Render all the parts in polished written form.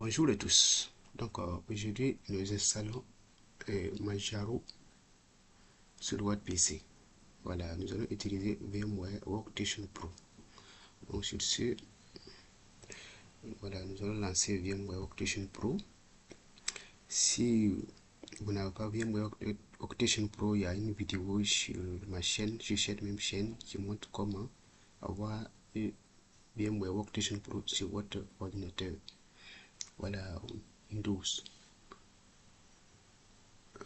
Bonjour à tous. Aujourd'hui nous installons Manjaro sur votre PC. Voilà, nous allons utiliser VMware Workstation Pro. Donc sur ce, voilà, nous allons lancer VMware Workstation Pro. Si vous n'avez pas VMware Workstation Pro, il y a une vidéo sur ma chaîne, sur cette même chaîne, qui montre comment avoir VMware Workstation Pro sur votre ordinateur. Voilà, Windows.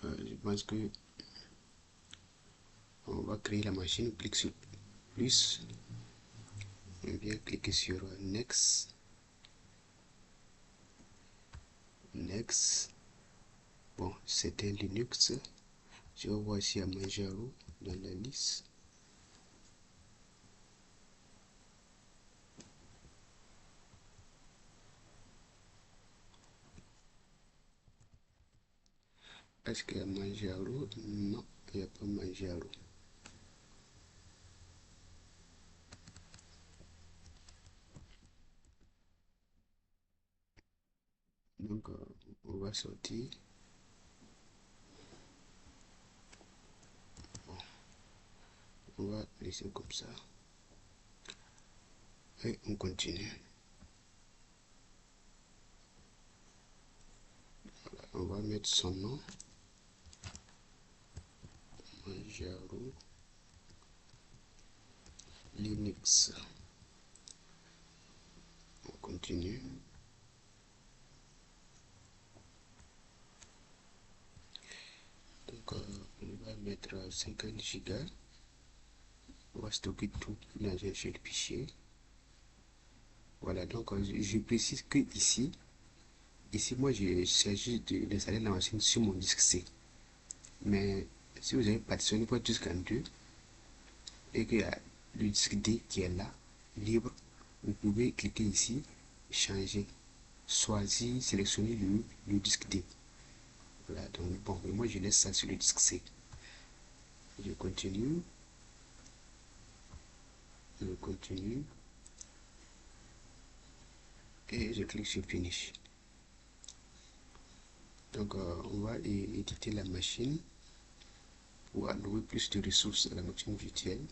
Je pense que on va créer la machine, clique sur plus, on vient cliquer sur next, bon c'est un Linux, je vais voir ici à Manjaro dans la liste, est-ce qu'il y a Manjaro? Non, il n'y a pas Manjaro. Donc on va sortir, bon, on va laisser comme ça et on continue. Voilà, on va mettre son nom, Manjaro Linux, on continue. Donc on va mettre 50 Go, on va stocker tout dans un seul fichier. Voilà, donc je précise que ici moi il s'agit d'installer la machine sur mon disque C. Mais si vous avez partitionné votre disque en deux et qu'il y a le disque D qui est là, libre, vous pouvez cliquer ici, changer, choisir, sélectionner le disque D. Voilà, donc bon, moi je laisse ça sur le disque C. Je continue, et je clique sur Finish. Donc on va éditer la machine pour allouer plus de ressources à la machine virtuelle.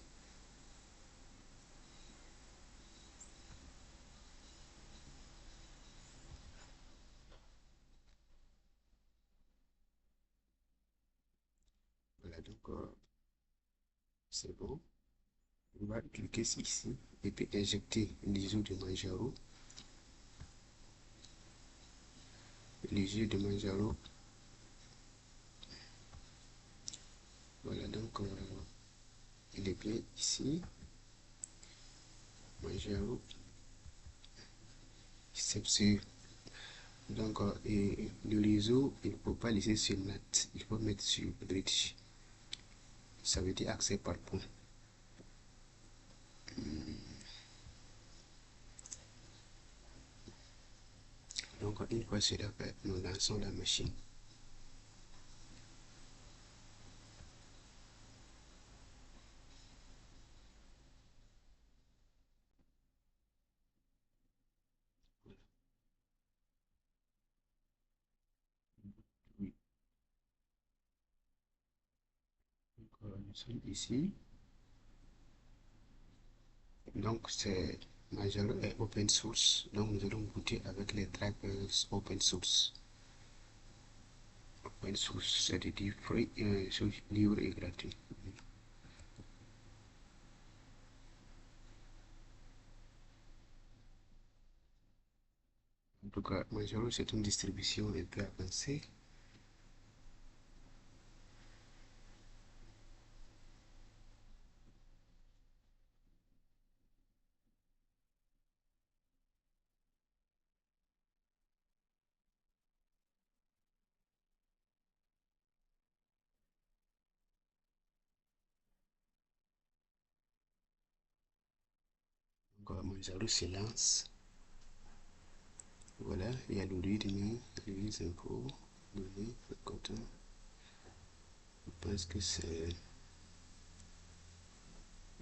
Voilà, donc c'est bon. On va cliquer ici et puis injecter l'ISO de Manjaro. L'ISO de Manjaro. Voilà, donc il est bien ici. Manjaro. C'est sûr. Donc et le réseau, il ne faut pas laisser sur NAT, il faut mettre sur bridge. Ça veut dire accès par point. Donc une fois cela fait, nous lançons la machine. Oui. Donc, nous sommes ici. Donc c'est Manjaro est open source. Donc nous allons booter avec les drivers open source. Open source, c'est-à-dire free, libre et gratuit. En tout cas, Manjaro c'est une distribution un peu avancée. Donc Manjaro se lance. Voilà, il y a le readme, les infos, données, content. Je pense que c'est.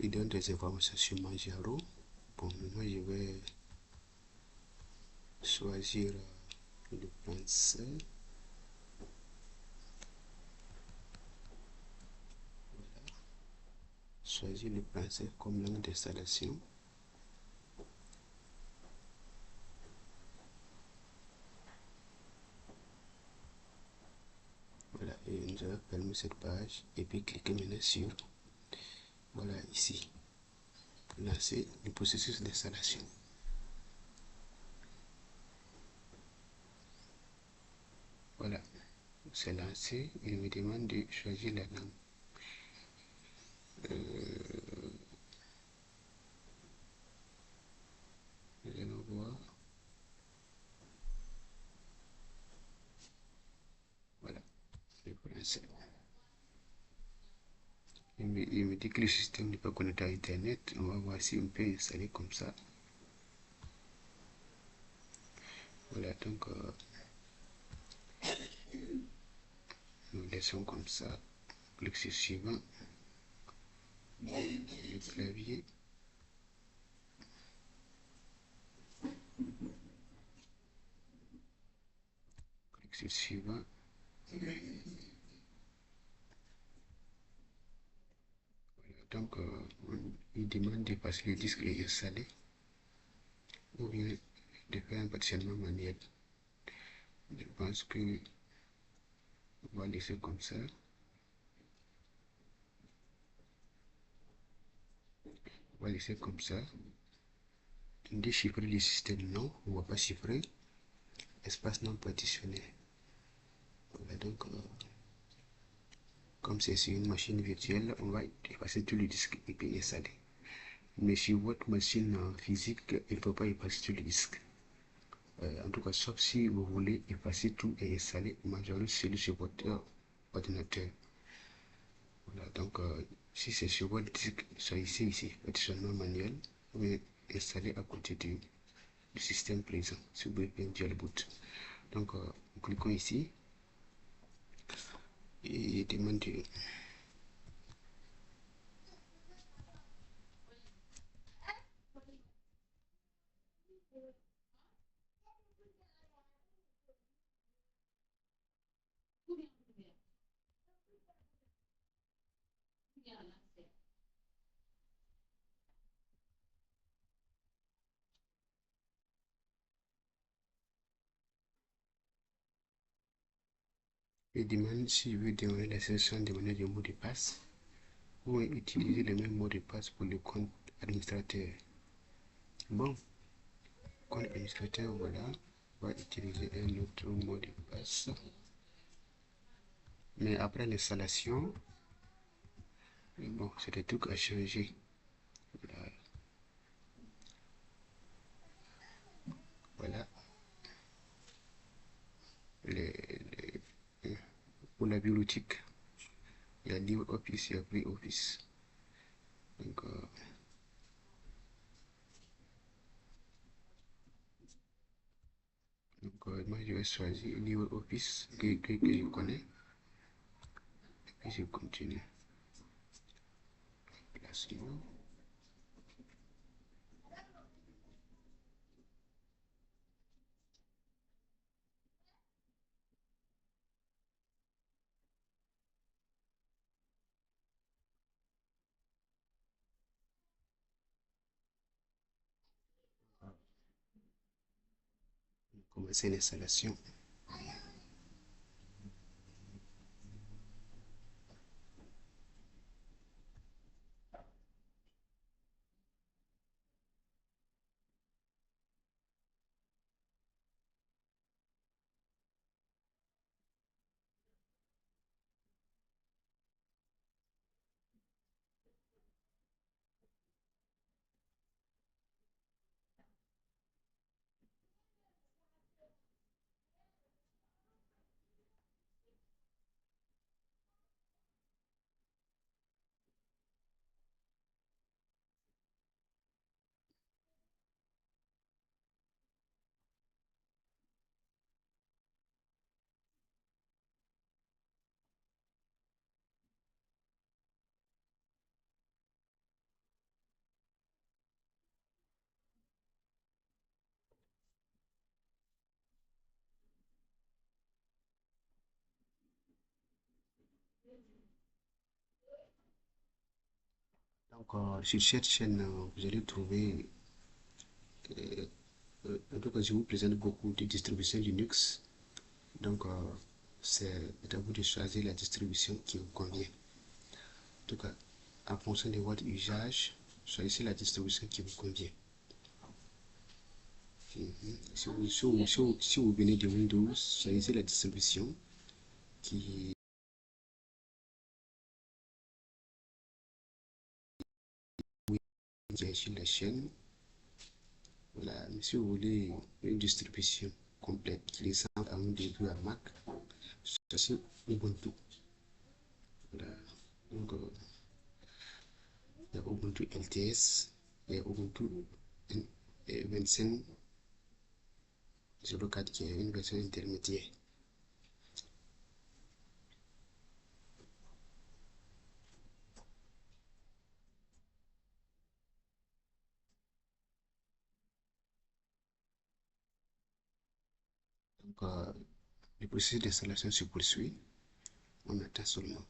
Il donne des informations sur Manjaro. Bon, moi je vais choisir le pincel. Choisis le pincel comme langue d'installation. Voilà, et nous allons fermer cette page et puis cliquer maintenant sur, voilà, ici, lancer le processus d'installation. Voilà, c'est lancé. Il me demande de choisir la langue. Nous allons voir. Voilà, le français. Il me dit que le système n'est pas connecté à Internet. On va voir si on peut installer comme ça. Voilà, donc nous laissons comme ça. Clique sur suivant. Le clavier. Clique sur suivant. Donc, il demande de passer le disque et installer ou bien de faire un partitionnement manuel. Je pense que on va laisser comme ça. On va laisser comme ça. Déchiffrer le système, non, on ne va pas chiffrer. Espace non partitionné. Voilà, donc, comme c'est sur une machine virtuelle, on va effacer tout le disque et puis installer. Mais sur votre machine physique, il ne faut pas effacer tout le disque. En tout cas, sauf si vous voulez effacer tout et installer majorité celui sur votre ordinateur. Voilà, donc si c'est sur votre disque, choisissez ici, partitionnement manuel, vous pouvez installer à côté du système présent, si vous voulez bien dual boot. Donc, cliquons ici et demande de il demande si je veux demander la session demander le mot de passe ou utiliser le même mot de passe pour le compte administrateur. Bon, compte administrateur, voilà, on va utiliser un autre mot de passe. Mais après l'installation, bon, c'est des trucs à changer. Voilà. Voilà. Pour la bureautique, il y a LibreOffice, il y a FreeOffice. Donc, moi, je vais choisir LibreOffice que je connais. Et puis, je continue. Placement. Commencer l'installation. Donc, sur cette chaîne, vous allez trouver, en tout cas, je vous présente beaucoup de distributions Linux. Donc, c'est à vous de choisir la distribution qui vous convient. En tout cas, en fonction de votre usage, choisissez la distribution qui vous convient. Si vous venez de Windows, choisissez la distribution qui est sur la chaîne. Voilà, mais si vous voulez une distribution complète qui ressemble à un début à Mac, choisissez Ubuntu. Voilà. Donc, il y a Ubuntu LTS, il y a Ubuntu 25.04 qui est une version intermédiaire. Donc, le processus d'installation se poursuit. On attend seulement.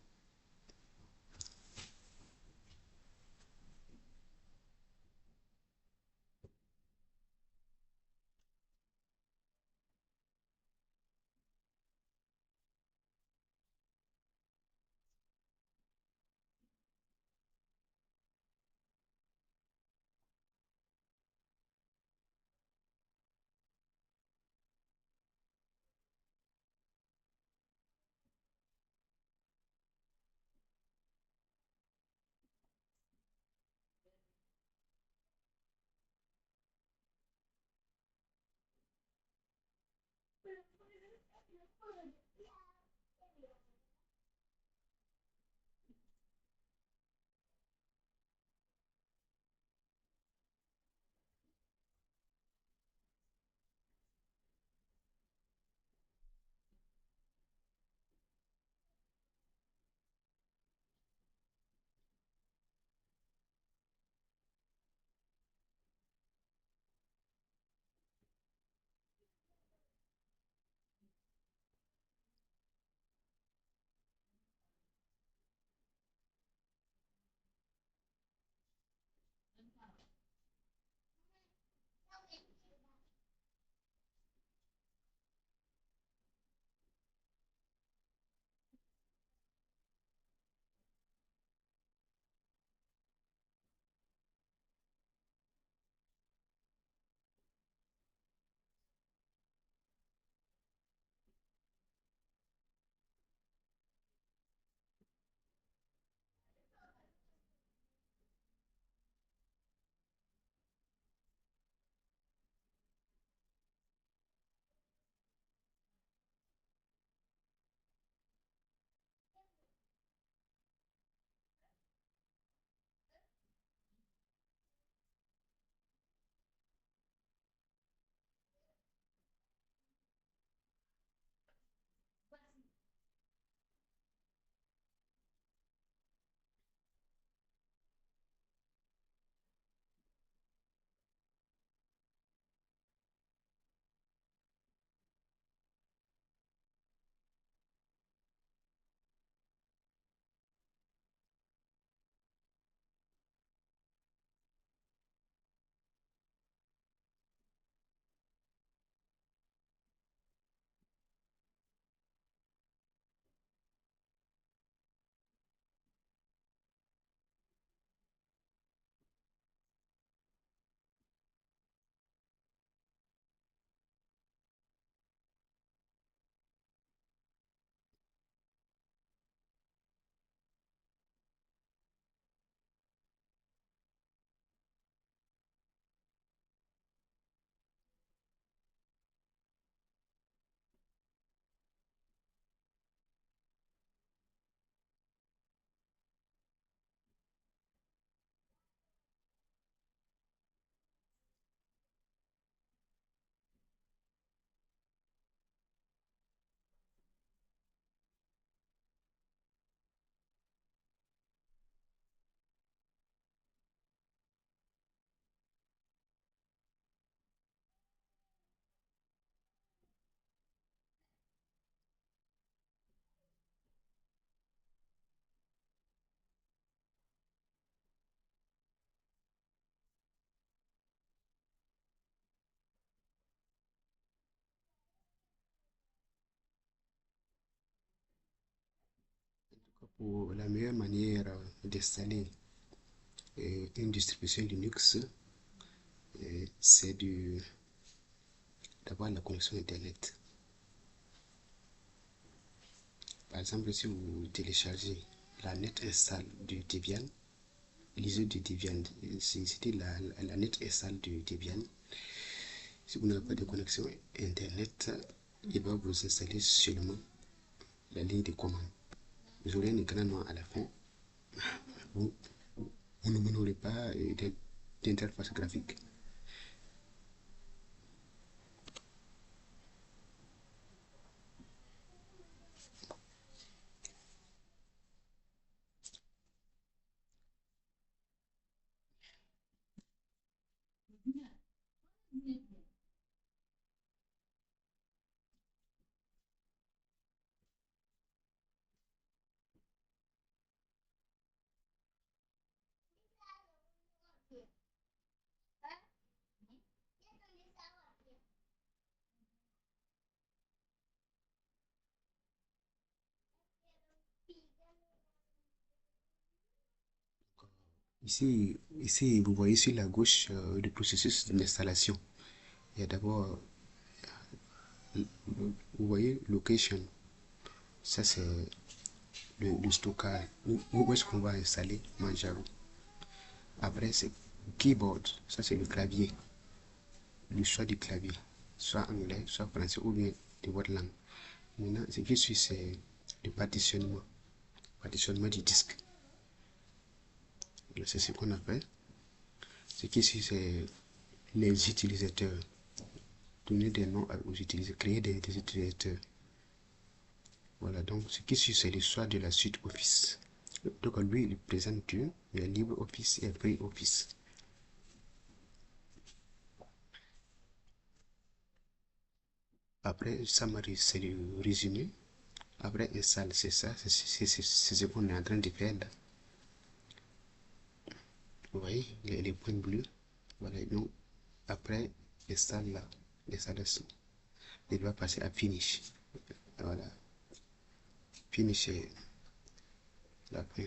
Pour la meilleure manière d'installer une distribution Linux, c'est d'avoir la connexion Internet. Par exemple, si vous téléchargez la net install du Debian, l'ISO du Debian, c'était la net install du Debian. Si vous n'avez pas de connexion Internet, il va vous installer seulement la ligne de commande. Vous aurez un écran noir à la fin. Vous, vous n'aurez pas d'interface graphique. Ici, vous voyez sur la gauche le processus d'installation. Il y a d'abord, vous voyez, location. Ça, c'est le stockage. Où est-ce qu'on va installer Manjaro? Après, c'est keyboard. Ça, c'est le clavier. Le choix du clavier. Soit anglais, soit français, ou bien de votre langue. Maintenant, ce qui suit, c'est le partitionnement. Partitionnement du disque. C'est ce qu'on appelle. Ce qui suit, c'est les utilisateurs. Donner des noms aux utilisateurs, créer des utilisateurs. Voilà, donc ce qui suit, c'est le choix de la suite Office. Donc lui, il présente deux, il y a LibreOffice et FreeOffice. Après, summary, c'est le résumé. Après, install, c'est ça, c'est ce qu'on est en train de faire là. Vous voyez, les points bleus. Voilà, donc après, install là, l'installation. Il va passer à finish. Voilà, finish est la fin.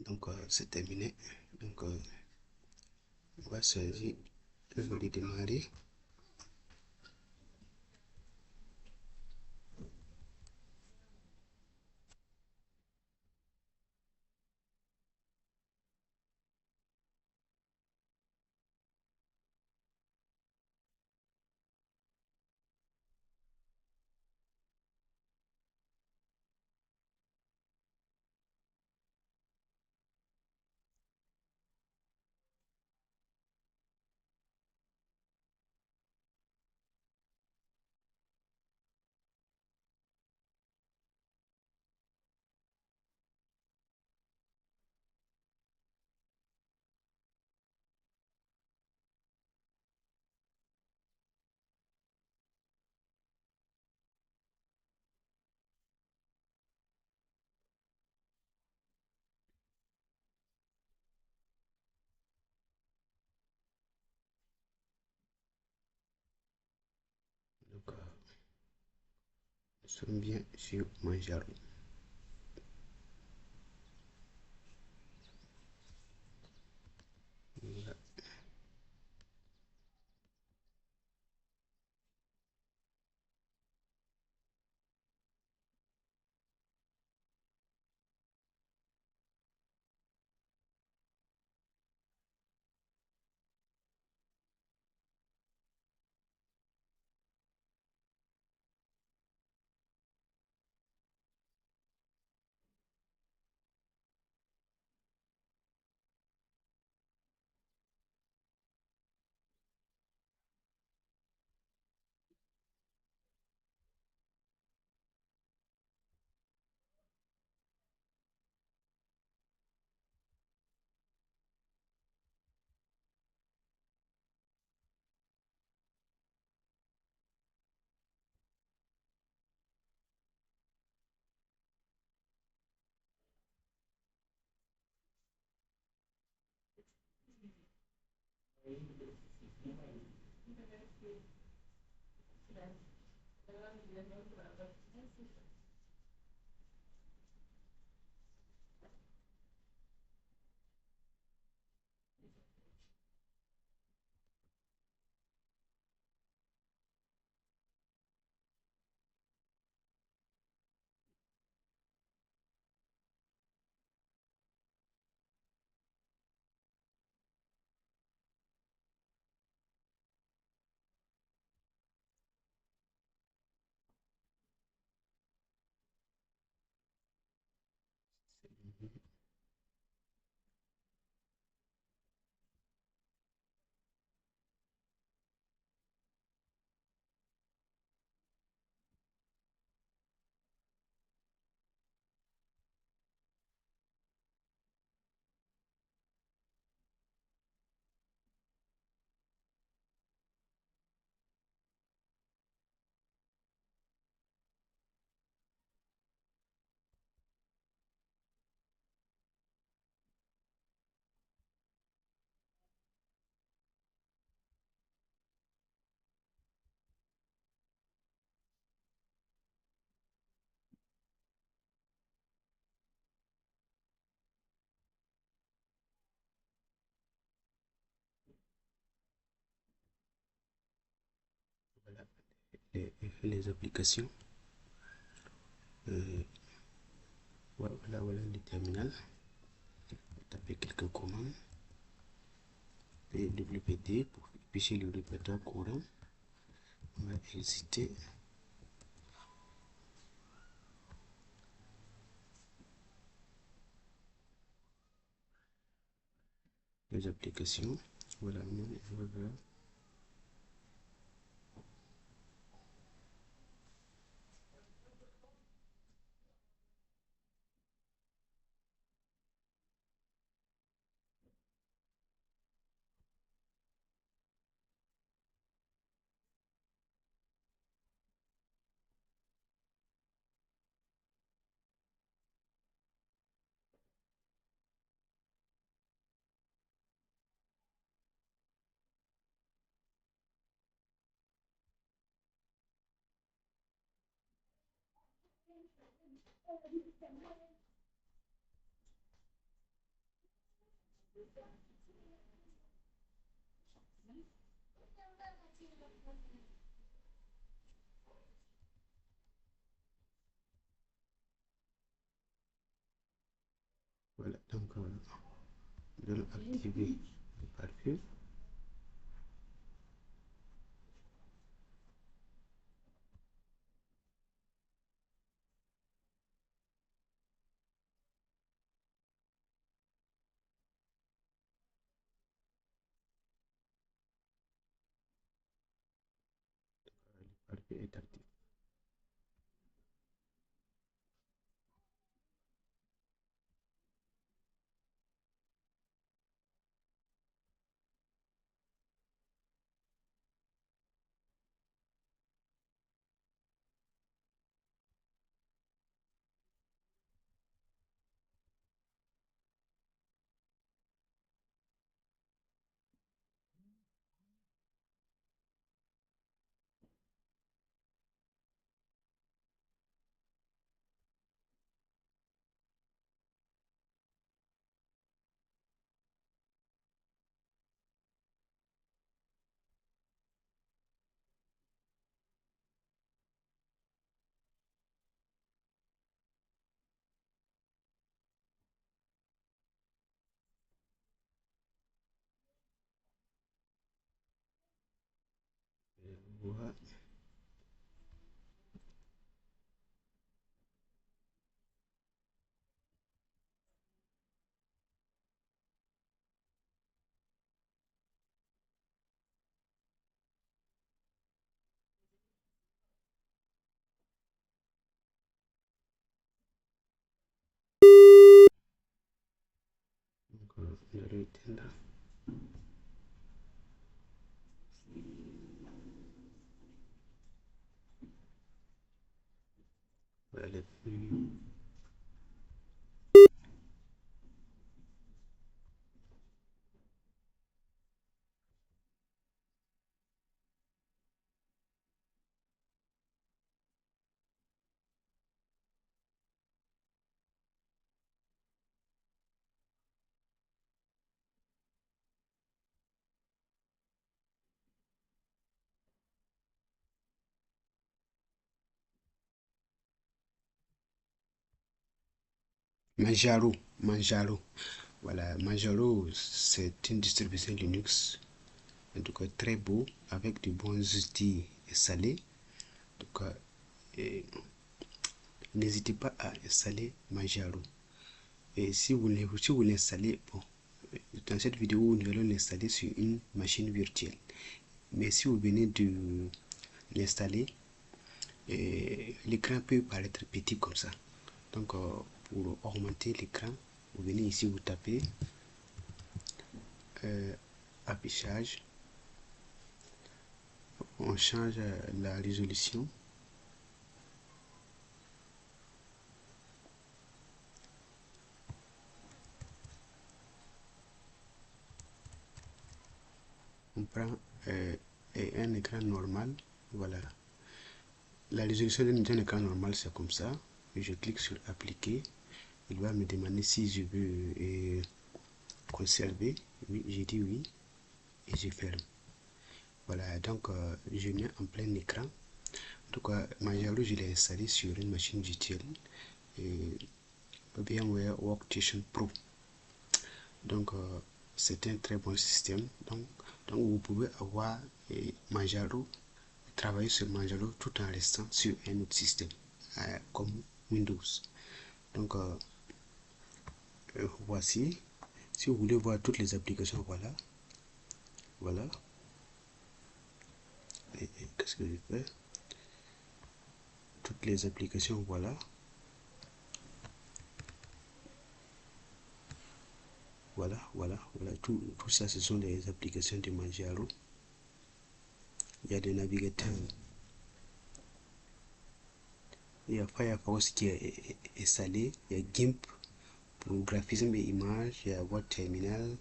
Donc, c'est terminé. Donc, on va choisir le volet démarrer. Donc, nous sommes bien sur Manjaro. Voilà. les applications. Voilà le terminal. Tapez quelques commandes. Et WPT pour afficher le répertoire courant. On va hésiter. Les applications. Voilà. Voilà, donc nous allons activer le pare-feu. Le pare-feu est actif. Voilà. Donc, nous allons éteindre. Voilà les Manjaro. Voilà, Manjaro, c'est une distribution Linux, en tout cas très beau, avec de bons outils installés. En tout cas, n'hésitez pas à installer Manjaro. Et si vous l'installez, bon, dans cette vidéo, nous allons l'installer sur une machine virtuelle. Mais si vous venez de l'installer, l'écran peut paraître petit comme ça. Donc, pour augmenter l'écran, vous venez ici, vous tapez affichage, on change la résolution. On prend un écran normal. Voilà, la résolution d'un écran normal, c'est comme ça. Je clique sur appliquer. Il va me demander si je veux conserver. Oui, j'ai dit oui et je ferme. Voilà, donc je mets en plein écran. En tout cas, Manjaro, je l'ai installé sur une machine virtuelle, VMware Workstation Pro. Donc, c'est un très bon système. Donc vous pouvez avoir Manjaro, travailler sur Manjaro tout en restant sur un autre système, comme Windows. Donc, voici. Si vous voulez voir toutes les applications, voilà. Voilà. Et qu'est-ce que je fais? Toutes les applications, voilà. Voilà. Tout ça, ce sont les applications de Manjaro. Il y a des navigateurs. Il y a Firefox qui est installé. Il y a GIMP pour graphisme et images. Il y a Word Terminal.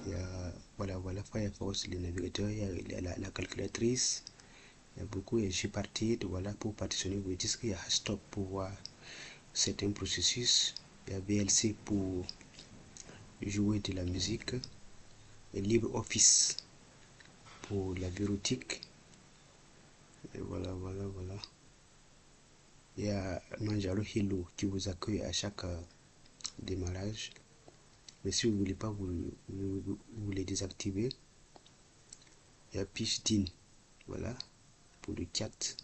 Il y a, voilà, Firefox, le navigateur. Il y a la calculatrice. Il y a beaucoup. Il y a Gparted, voilà, pour partitionner vos disques. Il y a Hastop pour voir certains processus. Il y a VLC pour jouer de la musique. Et LibreOffice pour la bureautique. Et voilà. Il y a Manjaro Hello qui vous accueille à chaque démarrage. Mais si vous ne voulez pas, vous les désactiver. Il y a Pidgin, voilà, pour le chat.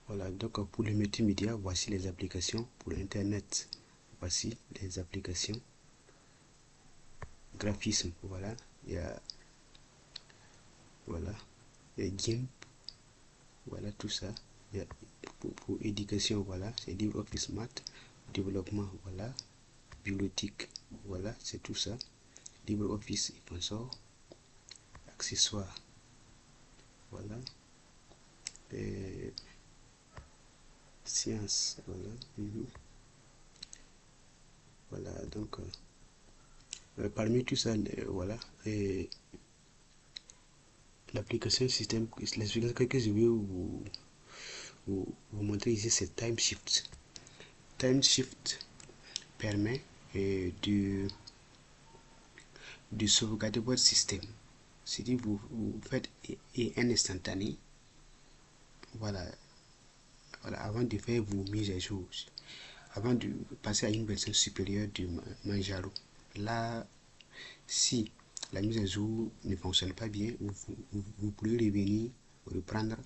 Voilà, donc pour le multimédia, voici les applications. Pour Internet, voici les applications. Graphisme, voilà, il y a GIMP, voilà tout ça. Il y a, pour éducation, voilà, c'est LibreOffice Math. Développement, voilà. Bibliothèque, voilà, c'est tout ça. LibreOffice et consort. Accessoires, voilà. Et science, voilà. Voilà, donc parmi tout ça, voilà. Et l'application système, l'explication que je vais vous montrer ici, c'est TimeShift. TimeShift permet de sauvegarder votre système. C'est-à-dire vous faites un instantané, voilà, avant de faire vos mises à jour, avant de passer à une version supérieure de Manjaro. Là, si la mise à jour ne fonctionne pas bien, vous pouvez revenir, reprendre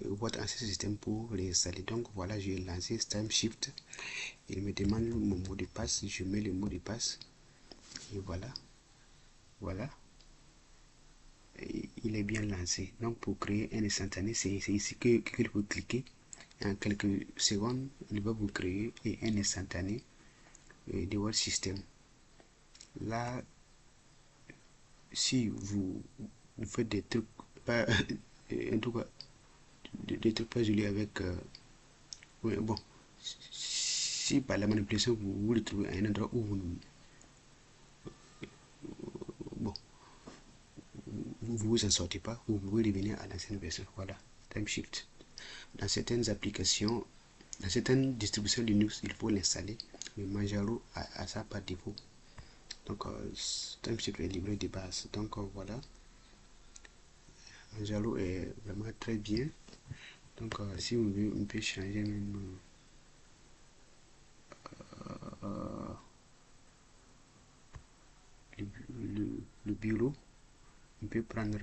votre ancien système pour réinstaller. Donc voilà, j'ai lancé TimeShift. Il me demande mon mot de passe, je mets le mot de passe et voilà. Et il est bien lancé. Donc pour créer un instantané, c'est ici qu'il faut cliquer. En quelques secondes, il va vous créer un instantané de votre système. Là, si vous faites des trucs pas en tout cas des trucs pas jolis avec bon, si par la manipulation vous le trouvez à un endroit où vous vous en sortez pas, vous pouvez revenir à l'ancienne version. Voilà, TimeShift. Dans certaines applications, dans certaines distributions Linux, il faut l'installer, mais Manjaro a ça par défaut. Donc TimeShift est livré de base. Donc voilà, Manjaro est vraiment très bien. Donc si vous voulez, on peut changer même le bureau. On peut prendre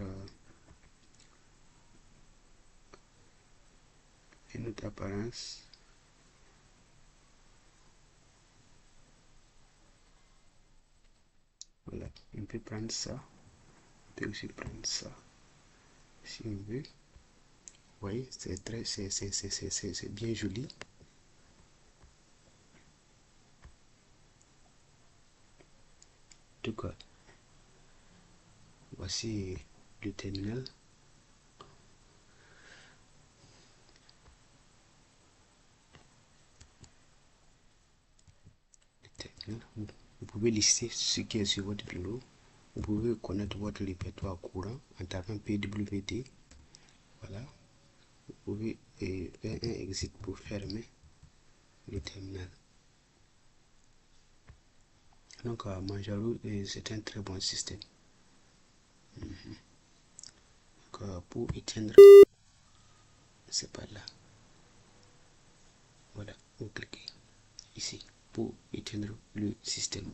une autre apparence. Voilà, on peut prendre ça. On peut aussi prendre ça. Si on veut. Vous voyez, c'est bien joli. En tout cas, voici le terminal. Vous pouvez lister ce qui est sur votre bureau. Vous pouvez connaître votre répertoire courant en tapant PWD. Voilà. pouvez faire un exit pour fermer le terminal. Donc Manjaro, c'est un très bon système. Donc, pour éteindre, c'est pas là. Voilà, vous cliquez ici pour éteindre le système.